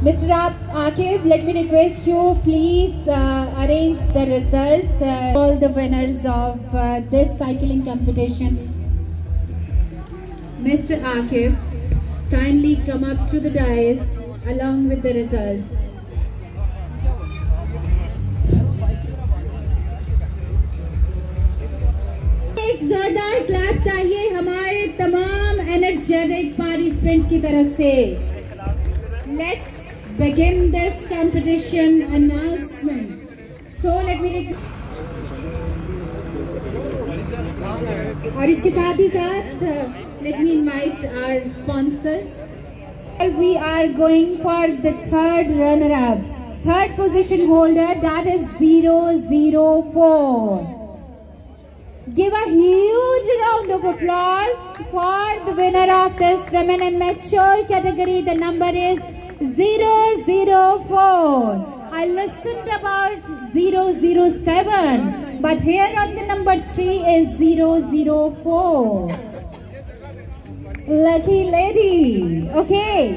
Mr. Akib, let me request you, please arrange the results, all the winners of this cycling competition. Mr. Akib, kindly come up to the dais along with the results. एक जोरदार clap चाहिए हमारे तमाम energetic participants की तरफ से. Let's begin this competition announcement. So let me और इसके साथ ही साथ let me invite our sponsors. We are going for the third runner-up, third position holder, that is 004. Give a huge round of applause for the winner of this women and mature category. The number is 004. I listened about 007, but here on the number 3 is 004. Lucky lady. Okay.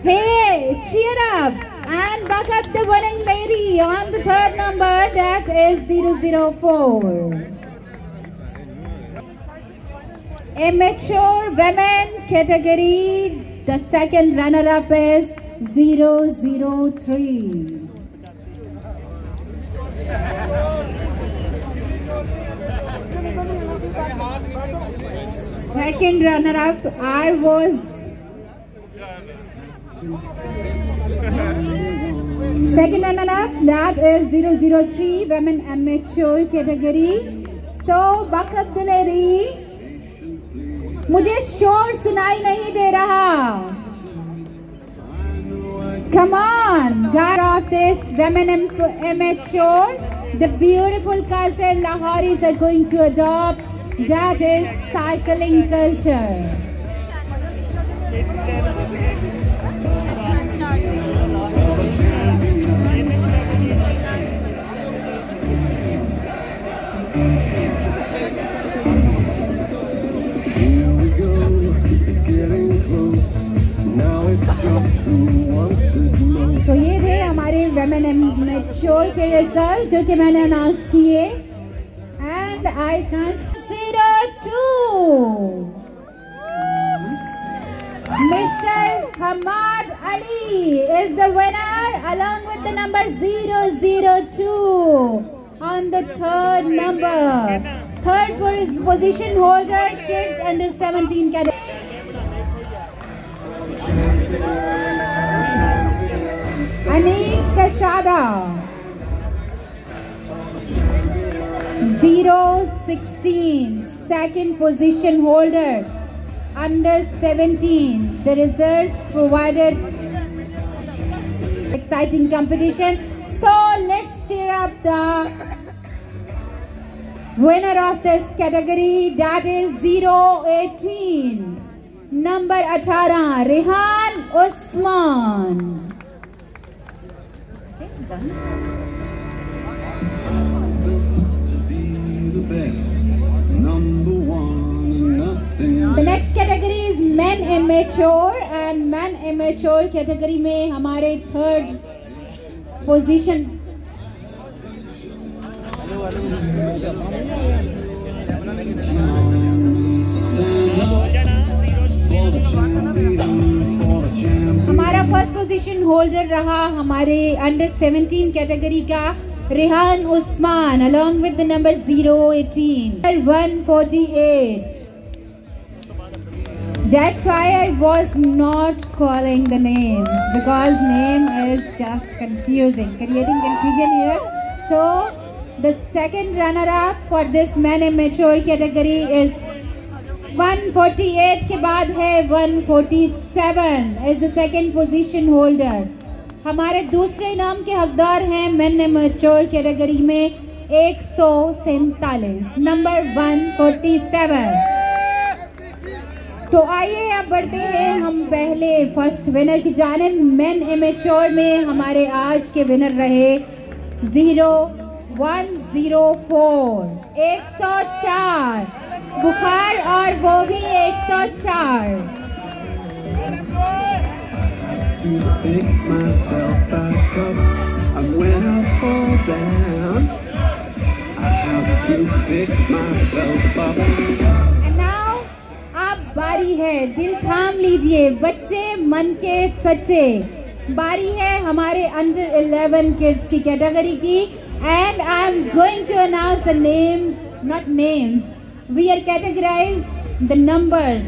Hey, cheer up and back up the winning lady on the third number, that is 004. Amateur women category, the second runner-up is 003. Second runner-up, I was second runner-up, that is 003 women amateur category. So buck up the lady. मुझे शोर सुनाई नहीं दे रहा. Come on, guide of this women amateur, the beautiful culture Lahoris are going to adopt, that is cycling culture. तो ये थे हमारे women amateur के रिजल्ट जो कि मैंने अनाउंस किए. And I can't 02. Mr. Hamad Ali is the winner along with the number 002 on the third number. Third position holder, kids under 17 category. Anik Kashada 016, second position holder, under 17. The results provided exciting competition. So let's cheer up the winner of this category, that is 018. Number 18, Rehan Usman. Okay, The next category is men amateur, and men amateur category में हमारे third position हमारा first position holder रहा हमारे under 17 category का Rehan Usman along with the number 018 148. That's why I was not calling the names, because name is just confusing, creating confusion here. So the second runner-up for this men amateur category is 148 के बाद है 147 is the second position holder. हमारे दूसरे इनाम के हकदार हैं men amateur category में 147 नंबर 147. तो आइए अब बढ़ते हैं हम पहले फर्स्ट विनर की जानिब. मेन एमेच्योर में हमारे आज के विनर रहे 0104 104 बुखार और वो भी 104. to pick myself back up, and when I fall down, I have to pick myself up. And now, अब बारी है, दिल थाम लीजिए बच्चे मन के सच्चे, बारी है हमारे अंडर 11 किड्स की कैटेगरी की. And I'm going to announce the names, not names. We are categorized the numbers,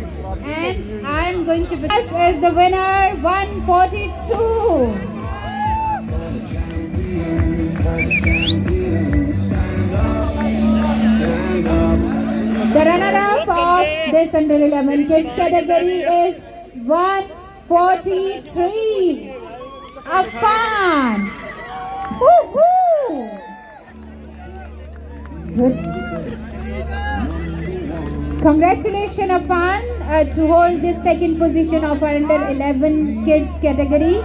and I'm going to this is the winner 142. The runner-up of this under 11 kids category is 143. Afan. Woo-hoo. Good. Congratulations, Afan, to hold this second position of our under 11 kids category.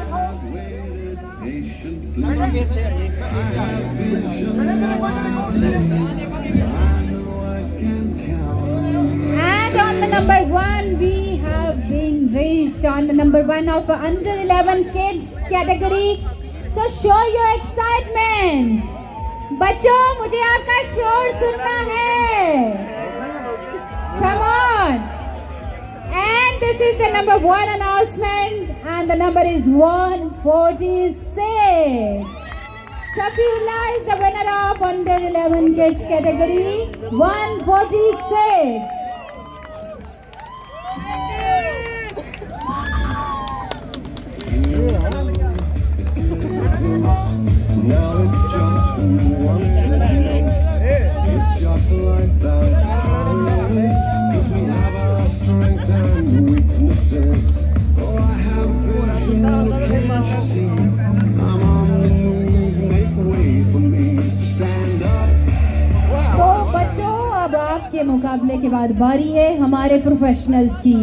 And on the number 1, we have been raised on the number 1 of our under 11 kids category. So show your excitement. बच्चों, मुझे आपका शोर सुनना है. Come on. And this is the number 1 announcement, and the number is 146. Safila is the winner of under 11 kids category, 146. Now it's just who wants it most. It's just like that. Cause we have our strengths and weaknesses. Oh, I have vision, can't you see? I'm on the move, make way for me to stand up. तो बच्चों, अब आपके मुकाबले के बाद बारी है हमारे प्रोफेशनल्स की.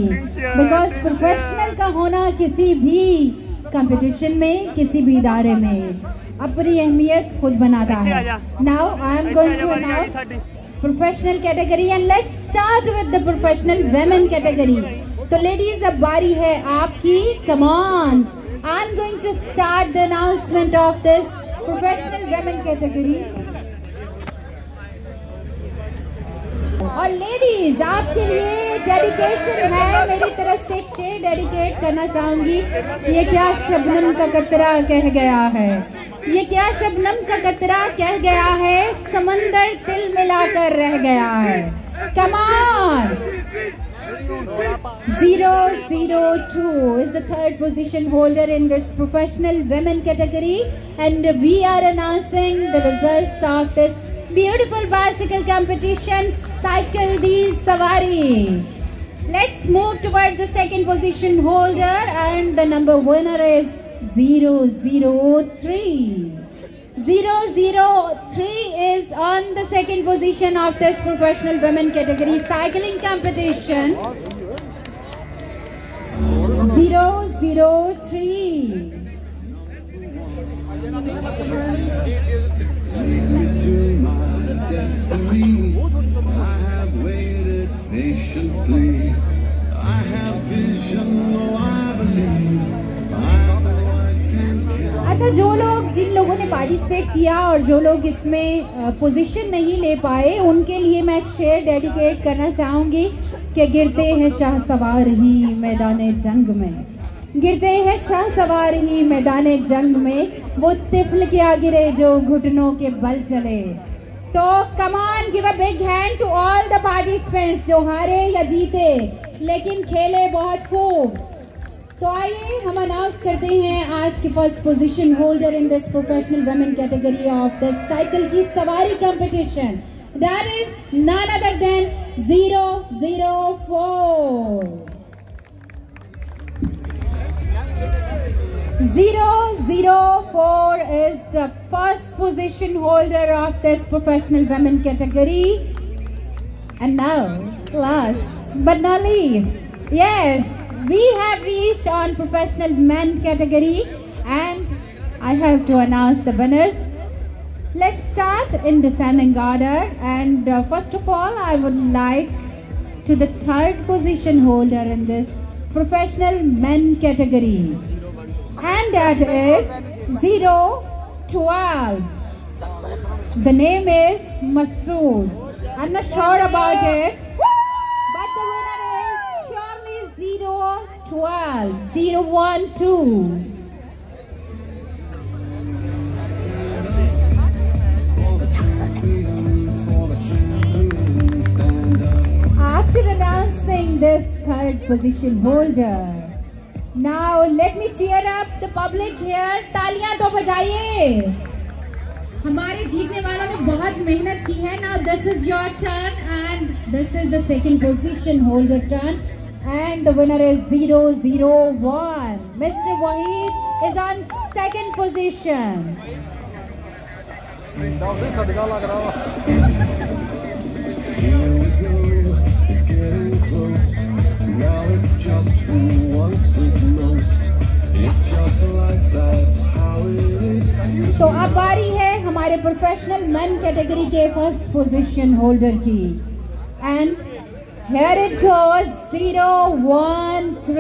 बिकॉज प्रोफेशनल का होना किसी भी कंपटीशन में, किसी भी इदारे में अपनी अहमियत खुद बनाता है. Now I am going to announce professional category, and let's start with the professional women category. तो लेडीज, अब बारी है आपकी. Come on, I am going to start the announcement of this professional women category. और ladies, आपके लिए dedication है, मेरी तरफ से एक शेर डेडिकेट करना चाहूंगी. ये क्या शबनम का कतरा कह गया है, ये क्या शबनम का कतरा कह गया है, समंदर तिल मिलाकर रह गया है. Come on. 002 is the third position holder in this professional women category, and we are announcing the results of this beautiful bicycle competition, Cycle di Savari. Let's move towards the second position holder, and the number winner is 003. 003 is on the second position of this professional women category cycling competition. 003. To my destiny, I have waited patiently. I have vision, oh I believe. I know I can count. अच्छा, जो लोग, जिन लोगों ने participate किया और जो लोग इसमें पोजीशन नहीं ले पाए, उनके लिए मैं एक शेर डेडिकेट करना चाहूँगी कि गिरते हैं शाह सवार ही मैदान जंग में, गिरते हैं शाह सवार ही मैदान जंग में, वो तिफल क्या गिरे जो घुटनों के बल चले. तो come on, give a big hand to all the participants जो हारे या जीते लेकिन खेले बहुत खूब. तो आइए हम अनाउंस करते हैं आज के first position holder in this professional women category of the cycle की सवारी competition. That is none other than 004. 004 is the first position holder of this professional women category. And now, last but not least, yes, we have reached on professional men category, and I have to announce the winners. Let's start in descending order, and first of all, I would like to the third position holder in this professional men category. and that is 012. The name is Masood. I'm not sure about it, but the winner is surely 012, 012. After announcing this third position holder, now let me cheer up the public here. तालियां तो बजाइए. हमारे जीतने वालों ने बहुत मेहनत की है. Now this is your turn and this is the second position holder turn and the winner is 001. Mr. Wahid is on second position. Now it's just who wants it most. It's just like that's how it is. तो अब बारी है हमारे professional main category के first position holder की. And here it goes 013.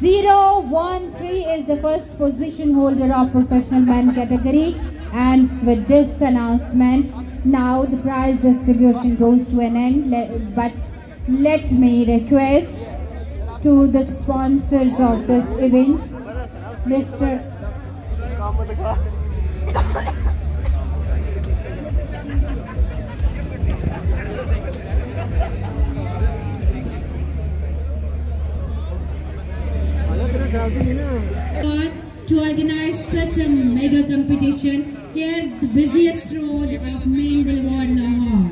013 is the first position holder of professional men category, and with this announcement now the prize distribution goes to an end. But let me request to the sponsors of this event, Mr. to organize such a mega competition here, the busiest road of Main Boulevard, Lahore.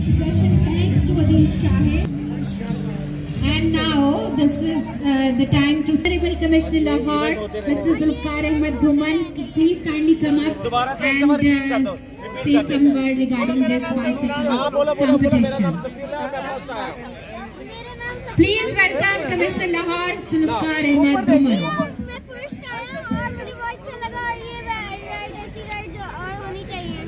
Special thanks to Adil Shahid. And now this is the time to Honorable Commissioner Lahore, Mr. Zulfikar Ahmed Dhuman. Please kindly come up and say some word regarding this bicycle competition. Please welcome Commissioner Lahore, Zulfikar Ahmed Dhuman. मैं first आया और मुझे बहुत अच्छा लगा. ये ride ऐसी ride और होनी चाहिए.